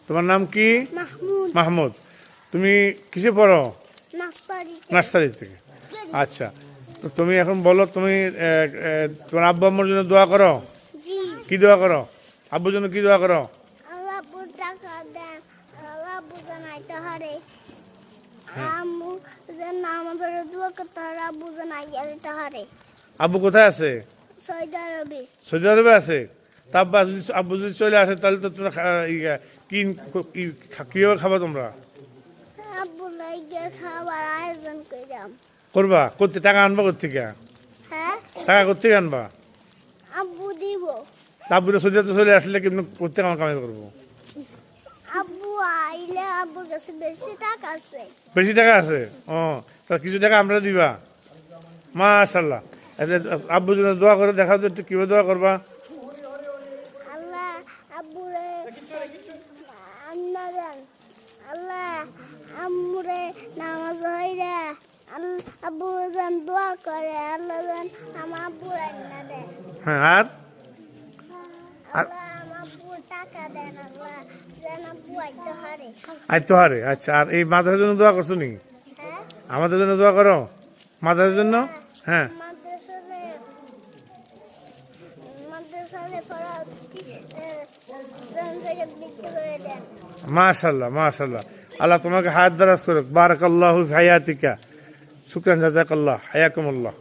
তোমার নাম কি? মাহমুদ। মাহমুদ। তুমি কিসে পড়ো? নার্সারিতে। নার্সারি থেকে। আচ্ছা, তো তুমি এখন বলো, তুমি তোমার আব্বু আম্মুর জন্য দোয়া করো। জি। কি দোয়া করো? আব্বুর জন্য কি দোয়া করো? আল্লাহ আব্বুর টাকা দেন, আল্লাহ আব্বু যেন আইতে হারে, আম্মু যেন আমাদের দোয়া করতে হারে, আব্বু যেন আইয়া দিতে হারে। আব্বু কোথায় আছে? সৌদি আরবে। সৌদি আরবে আছে। তা আব্বু যদি চলে আসে তাহলে তো তোমরা কিভাবে খাবা তোমরা? আব্বু লাইগে খাবার আয়োজন কইরাম। করবা করতে? টাকা আনবা কোথেকে? হ্যাঁ, টাকা কোথেকে আনবা? আব্বু দিব। তা আব্বুরা সৌদি আরবে চলে আসলে কিন্তু কোথেকে আমার কামাই করবো? আব্বু আইলে আব্বুর কাছে বেশি টাকা আছে। বেশি টাকা আছে? ও, তা কিছু টাকা আমরা দিবা। মাশাআল্লাহ। আব্বুর জন্য দোয়া করে দেখা তো একটু কিভাবে দোয়া করবা। আল্লাহ আব্বুরে আন্নাদান, আল্লাহ আম্মুরে নামাজ হইরা, আব্বুরে যেন দোয়া করে, আল্লাহ যেন আমার আব্বুর আন্না দেয়। হ্যাঁ, আর আল্লাহ আমার আব্বুর টাকা দেন, আল্লাহ যেন আব্বু আইতে হারে। আজ তো হারে। আচ্ছা, আর এই মাদ্রাসার জন্য দোয়া করছো নি? হ্যাঁ, আমাদের জন্য দোয়া করো, মাদ্রাসার জন্য। হ্যাঁ, মাদ্রাসালে পড়া জায়গা বিক্রি করে দেন। মাশাআল্লাহ মাশাআল্লাহ। আল্লাহ তোমাকে হায়াত দারাজ করুক। বারাকাল্লাহু ফি হায়াতিকা। শুকরান জাযাকাল্লাহ। হায়াকুমুল্লাহ।